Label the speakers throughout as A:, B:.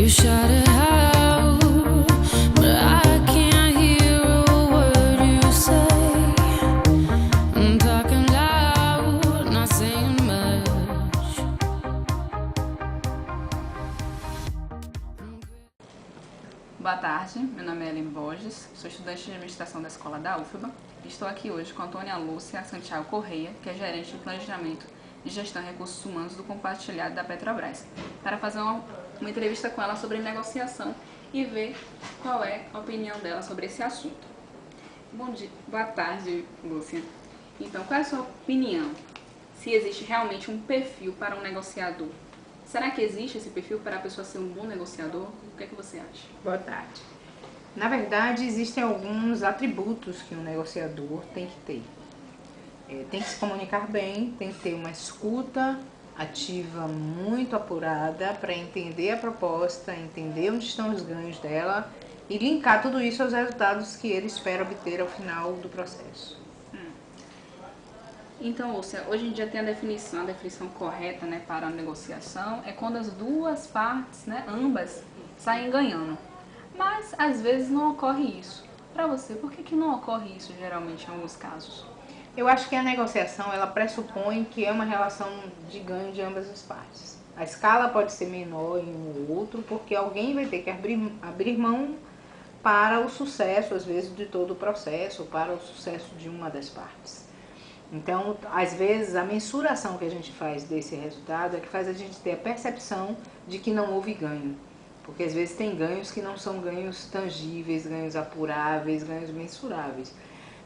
A: You shout it out, but I can't hear a word you say. I'm talking loud, not saying much.
B: Boa tarde, meu nome é Ellen Borges, sou estudante de administração da escola da UFBA. Estou aqui hoje com a Antônia Lúcia Santiago Correia, que é gerente de planejamento e gestão de recursos humanos do compartilhado da Petrobras, para fazer uma entrevista com ela sobre negociação e ver qual é a opinião dela sobre esse assunto. Bom dia, boa tarde, Lúcia. Então, qual é a sua opinião? Se existe realmente um perfil para um negociador? Será que existe esse perfil para a pessoa ser um bom negociador? O que é que você acha?
C: Boa tarde. Na verdade, existem alguns atributos que um negociador tem que ter. Tem que se comunicar bem, tem que ter uma escuta ativa muito apurada para entender a proposta, entender onde estão os ganhos dela e linkar tudo isso aos resultados que ele espera obter ao final do processo.
B: Então, Lúcia, hoje em dia tem a definição correta, né, para a negociação é quando as duas partes, né, ambas, saem ganhando. Mas, às vezes, não ocorre isso. Para você, por que não ocorre isso, geralmente, em alguns casos?
C: Eu acho que a negociação, ela pressupõe que é uma relação de ganho de ambas as partes. A escala pode ser menor em um ou outro, porque alguém vai ter que abrir mão para o sucesso, às vezes, de todo o processo, para o sucesso de uma das partes. Então, às vezes, a mensuração que a gente faz desse resultado é que faz a gente ter a percepção de que não houve ganho. Porque, às vezes, tem ganhos que não são ganhos tangíveis, ganhos apuráveis, ganhos mensuráveis.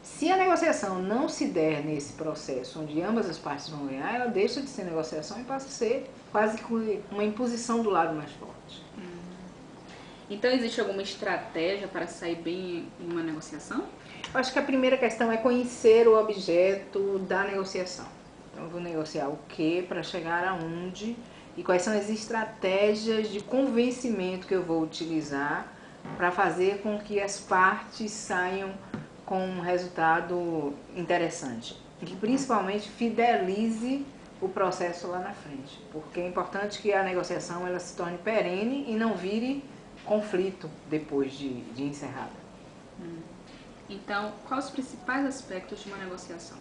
C: Se a negociação não se der nesse processo onde ambas as partes vão ganhar, ela deixa de ser negociação e passa a ser quase que uma imposição do lado mais forte.
B: Então, existe alguma estratégia para sair bem em uma negociação?
C: Eu acho que a primeira questão é conhecer o objeto da negociação. Então, eu vou negociar o que para chegar aonde e quais são as estratégias de convencimento que eu vou utilizar para fazer com que as partes saiam com um resultado interessante. E que principalmente fidelize o processo lá na frente. Porque é importante que a negociação ela se torne perene e não vire conflito depois de encerrada.
B: Então, quais os principais aspectos de uma negociação?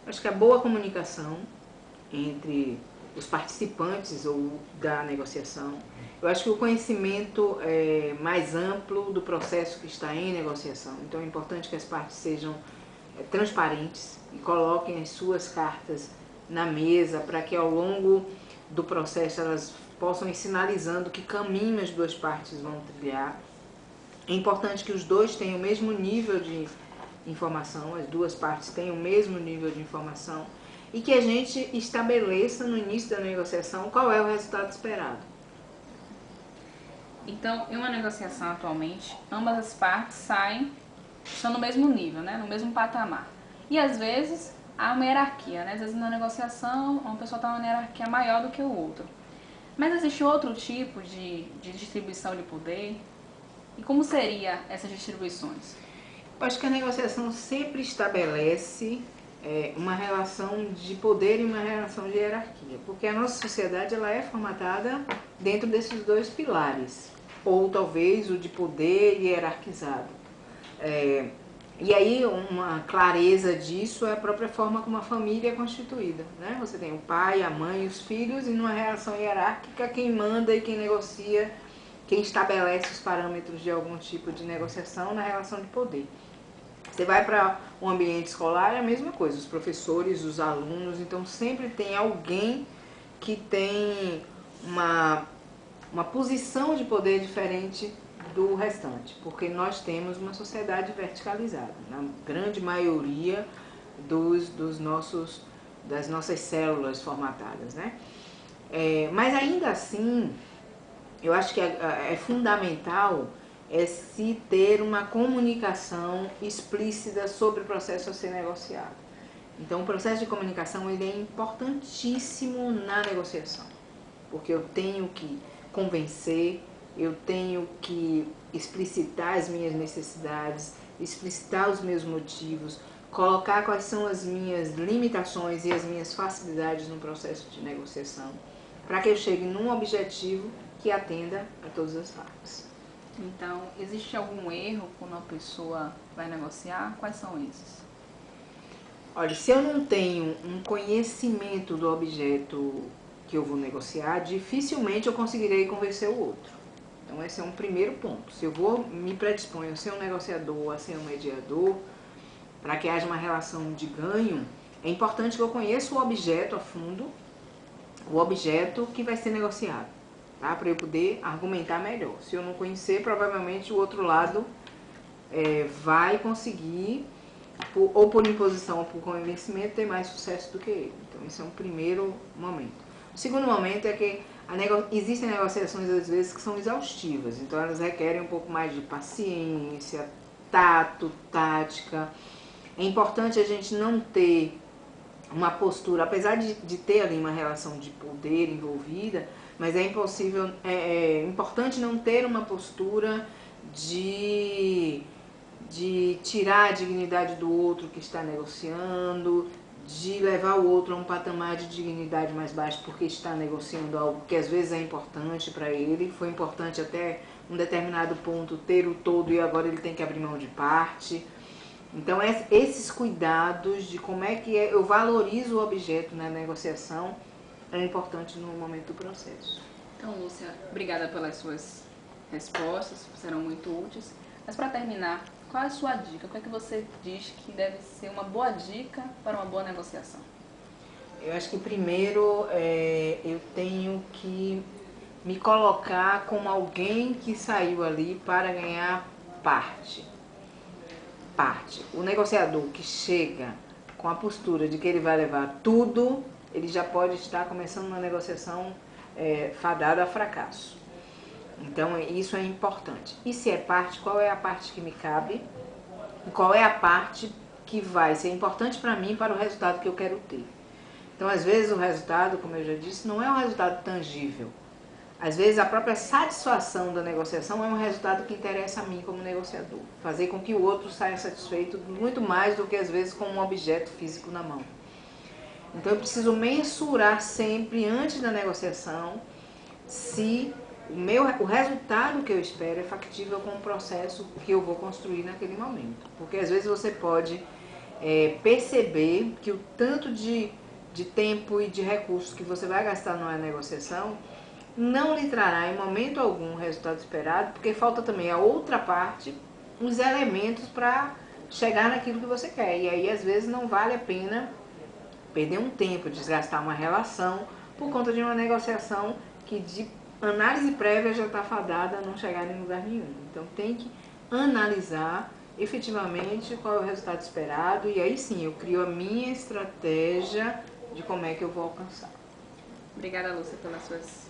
C: Acho que a boa comunicação entre os participantes ou da negociação. Eu acho que o conhecimento mais amplo do processo que está em negociação. Então é importante que as partes sejam transparentes e coloquem as suas cartas na mesa para que ao longo do processo elas possam ir sinalizando que caminho as duas partes vão trilhar. É importante que os dois tenham o mesmo nível de informação, as duas partes tenham o mesmo nível de informação e que a gente estabeleça no início da negociação qual é o resultado esperado.
B: Então, em uma negociação atualmente, ambas as partes estão no mesmo nível, né, no mesmo patamar. E às vezes há uma hierarquia, né? Às vezes na negociação uma pessoa está numa hierarquia maior do que o outro. Mas existe outro tipo de distribuição de poder? E como seria essas distribuições?
C: Eu acho que a negociação sempre estabelece uma relação de poder e uma relação de hierarquia, porque a nossa sociedade ela é formatada dentro desses dois pilares, ou talvez o de poder hierarquizado. E aí uma clareza disso é a própria forma como a família é constituída, né? Você tem o pai, a mãe, os filhos e numa relação hierárquica quem manda e quem negocia, quem estabelece os parâmetros de algum tipo de negociação na relação de poder. Você vai para um ambiente escolar, é a mesma coisa, os professores, os alunos, então sempre tem alguém que tem uma posição de poder diferente do restante, porque nós temos uma sociedade verticalizada, na grande maioria das nossas células formatadas, né? Mas ainda assim, eu acho que é fundamental se ter uma comunicação explícita sobre o processo a ser negociado. Então, o processo de comunicação ele é importantíssimo na negociação, porque eu tenho que convencer, eu tenho que explicitar as minhas necessidades, explicitar os meus motivos, colocar quais são as minhas limitações e as minhas facilidades no processo de negociação, para que eu chegue num objetivo que atenda a todas as partes.
B: Então, existe algum erro quando uma pessoa vai negociar? Quais são esses?
C: Olha, se eu não tenho um conhecimento do objeto que eu vou negociar, dificilmente eu conseguirei convencer o outro. Então esse é um primeiro ponto. Se eu me predisponho a ser um negociador, a ser um mediador, para que haja uma relação de ganho, é importante que eu conheça o objeto a fundo, o objeto que vai ser negociado, tá? Para eu poder argumentar melhor. Se eu não conhecer, provavelmente o outro lado vai conseguir, ou por imposição ou por convencimento, ter mais sucesso do que ele. Então esse é um primeiro momento. O segundo momento é que existem negociações às vezes que são exaustivas, então elas requerem um pouco mais de paciência, tato, tática. É importante a gente não ter uma postura, apesar de ter ali uma relação de poder envolvida, mas é importante não ter uma postura de tirar a dignidade do outro que está negociando, de levar o outro a um patamar de dignidade mais baixo porque está negociando algo que às vezes é importante para ele. Foi importante até um determinado ponto ter o todo e agora ele tem que abrir mão de parte. Então esses cuidados de como é que eu valorizo o objeto na negociação é importante no momento do processo.
B: Então, Lúcia, obrigada pelas suas respostas, serão muito úteis. Mas para terminar, qual é a sua dica? O que é que você diz que deve ser uma boa dica para uma boa negociação?
C: Eu acho que primeiro eu tenho que me colocar como alguém que saiu ali para ganhar parte. O negociador que chega com a postura de que ele vai levar tudo, ele já pode estar começando uma negociação fadada a fracasso. Então isso é importante. E se é parte, qual é a parte que me cabe? E qual é a parte que vai ser importante para mim, para o resultado que eu quero ter? Então às vezes o resultado, como eu já disse, não é um resultado tangível. Às vezes a própria satisfação da negociação é um resultado que interessa a mim como negociador. Fazer com que o outro saia satisfeito muito mais do que às vezes com um objeto físico na mão. Então eu preciso mensurar sempre antes da negociação se o resultado que eu espero é factível com o processo que eu vou construir naquele momento. Porque às vezes você pode perceber que o tanto de tempo e de recursos que você vai gastar numa negociação não lhe trará em momento algum o resultado esperado, porque falta também a outra parte, os elementos para chegar naquilo que você quer. E aí às vezes não vale a pena perder um tempo, desgastar uma relação por conta de uma negociação que de análise prévia já está fadada a não chegar em lugar nenhum. Então tem que analisar efetivamente qual é o resultado esperado e aí sim eu crio a minha estratégia de como é que eu vou alcançar.
B: Obrigada, Lúcia, pelas suas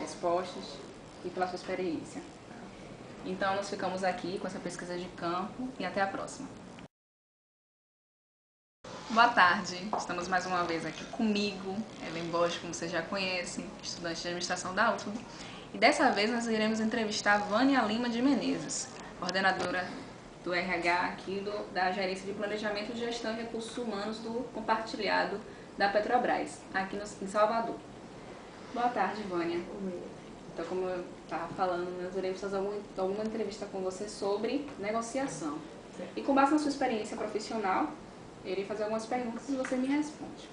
B: respostas e pela sua experiência. Então nós ficamos aqui com essa pesquisa de campo e até a próxima. Boa tarde, estamos mais uma vez aqui comigo, Ellen Bosch, como vocês já conhecem, estudante de administração da UFBA, e dessa vez nós iremos entrevistar Vânia Lima de Menezes, coordenadora do RH aqui da Gerência de Planejamento, Gestão e Recursos Humanos do Compartilhado da Petrobras, aqui em Salvador. Boa tarde, Vânia. Então, como eu estava falando, nós iremos fazer alguma entrevista com você sobre negociação. E com base na sua experiência profissional, eu irei fazer algumas perguntas e você me responde.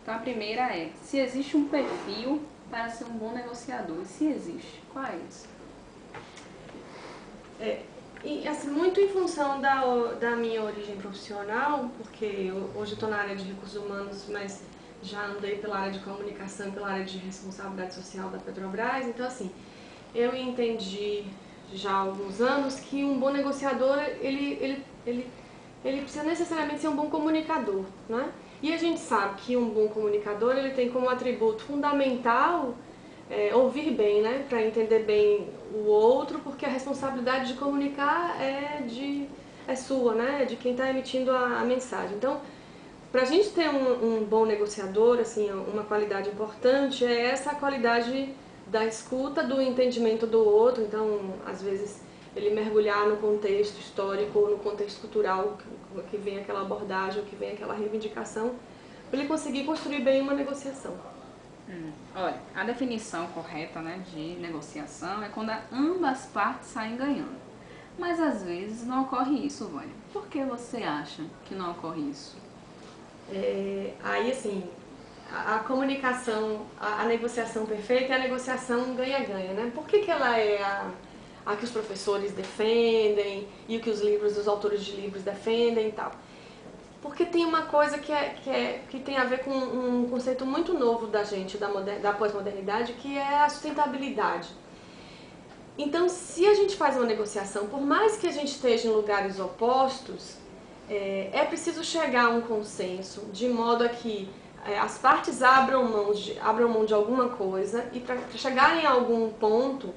B: Então, a primeira é, se existe um perfil para ser um bom negociador? E se existe, qual é esse?
D: E, assim, muito em função da minha origem profissional, porque hoje estou na área de recursos humanos, mas já andei pela área de comunicação e pela área de responsabilidade social da Petrobras. Então, assim, eu entendi já há alguns anos que um bom negociador, ele precisa necessariamente ser um bom comunicador, né? E a gente sabe que um bom comunicador, ele tem como atributo fundamental ouvir bem, né? Para entender bem o outro, porque a responsabilidade de comunicar é sua, né? É de quem está emitindo a mensagem. Então, para a gente ter um bom negociador, assim, uma qualidade importante é essa qualidade da escuta, do entendimento do outro. Então, às vezes, ele mergulhar no contexto histórico ou no contexto cultural que vem aquela abordagem, que vem aquela reivindicação, para ele conseguir construir bem uma negociação.
B: Olha, a definição correta, né, de negociação é quando ambas partes saem ganhando. Mas às vezes não ocorre isso, Vânia. Por que você acha que não ocorre isso?
D: Aí, assim, a comunicação, a negociação perfeita é a negociação ganha-ganha, né? Por que ela é a que os professores defendem e o que os autores de livros defendem e tal? Porque tem uma coisa que tem a ver com um conceito muito novo da gente, da pós-modernidade, que é a sustentabilidade. Então, se a gente faz uma negociação, por mais que a gente esteja em lugares opostos, é preciso chegar a um consenso, de modo a que as partes abram mão de alguma coisa e para chegarem a algum ponto,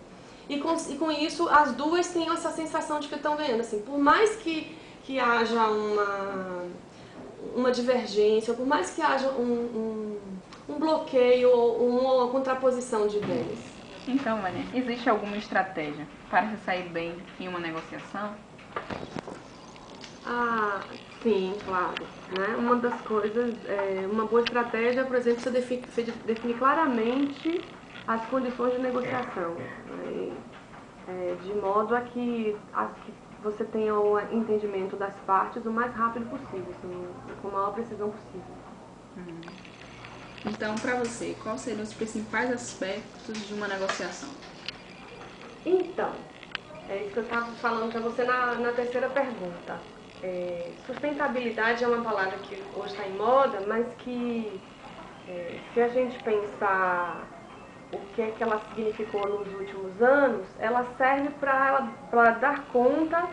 D: e com isso as duas tenham essa sensação de que estão ganhando. Assim, por mais que haja uma divergência, por mais que haja um bloqueio ou uma contraposição de ideias.
B: Então, Vânia, existe alguma estratégia para se sair bem em uma negociação?
D: Ah, sim, claro. Né? Uma das coisas, uma boa estratégia, por exemplo, você definir claramente as condições de negociação, né? De modo a que você tenha o entendimento das partes o mais rápido possível, assim, com a maior precisão possível.
B: Então, para você, quais seriam os principais aspectos de uma negociação?
D: Então, é isso que eu estava falando para você na terceira pergunta. Sustentabilidade é uma palavra que hoje está em moda, mas que, se a gente pensar o que é que ela significou nos últimos anos, ela serve para dar conta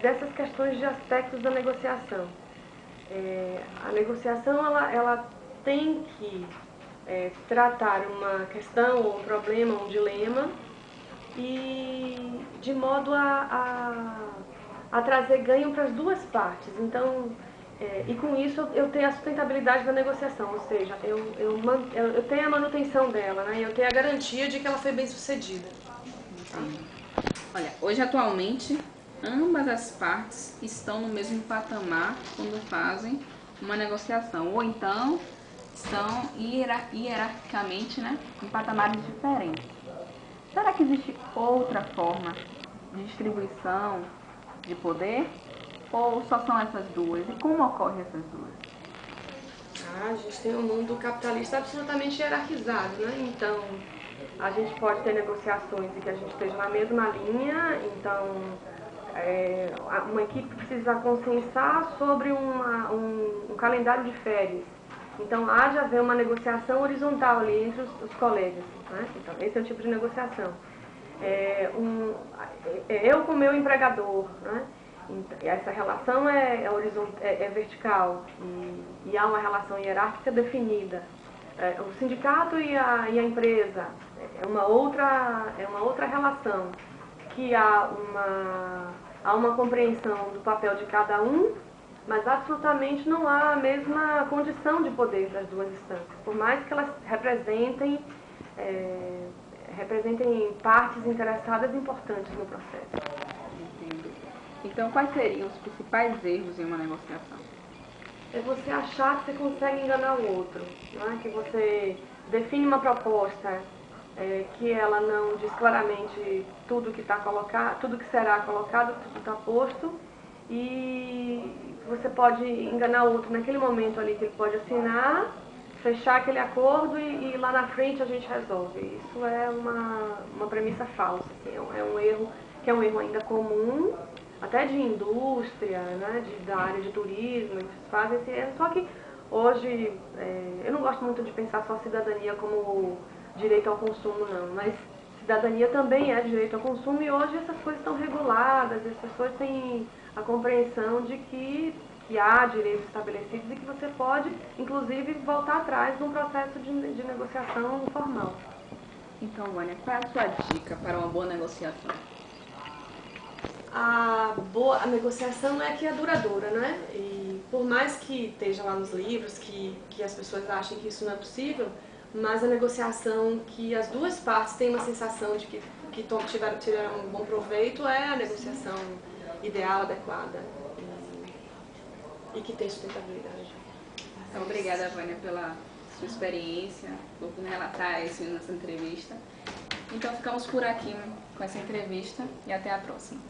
D: dessas questões de aspectos da negociação. A negociação ela tem que tratar uma questão, ou um problema, um dilema, e de modo a trazer ganho para as duas partes. Então, e com isso eu tenho a sustentabilidade da negociação, ou seja, eu tenho a manutenção dela, né? Eu tenho a garantia de que ela foi bem sucedida.
B: Sim. Olha, hoje atualmente ambas as partes estão no mesmo patamar quando fazem uma negociação, ou então estão hierarquicamente, né, em patamares diferentes. Será que existe outra forma de distribuição de poder? Ou só são essas duas? E como ocorrem essas duas?
D: A gente tem um mundo capitalista absolutamente hierarquizado, né? Então, a gente pode ter negociações em que a gente esteja na mesma linha, então uma equipe precisa consensar sobre um calendário de férias. Então, há de haver uma negociação horizontal ali entre os colegas, né? Então, esse é o tipo de negociação. Eu com o meu empregador, né? Essa relação é vertical e há uma relação hierárquica definida. O sindicato e a empresa é uma outra relação, que há uma compreensão do papel de cada um, mas absolutamente não há a mesma condição de poder das duas instâncias, por mais que elas representem partes interessadas importantes no processo.
B: Entendo. Então, quais seriam os principais erros em uma negociação?
D: É você achar que você consegue enganar o outro, né? Que você define uma proposta que ela não diz claramente tudo que está colocado, tudo que será colocado, tudo está posto, e você pode enganar o outro naquele momento ali que ele pode assinar, fechar aquele acordo e lá na frente a gente resolve. Isso é uma premissa falsa, assim, é um erro que é um erro ainda comum, até de indústria, né, da área de turismo, eles fazem esse erro. Só que hoje, eu não gosto muito de pensar só cidadania como direito ao consumo, não, mas cidadania também é direito ao consumo, e hoje essas coisas estão reguladas, as pessoas têm a compreensão de que há direitos estabelecidos e que você pode, inclusive, voltar atrás num processo de negociação formal.
B: Então, Vânia, qual é a sua dica para uma boa negociação?
D: A negociação é que é duradoura, né? E por mais que esteja lá nos livros, que as pessoas achem que isso não é possível, mas a negociação que as duas partes têm uma sensação de que tiveram um bom proveito é a negociação ideal, adequada e que tem sustentabilidade.
B: Então, obrigada, Vânia, pela sua experiência, por relatar isso nessa entrevista. Então ficamos por aqui com essa entrevista e até a próxima.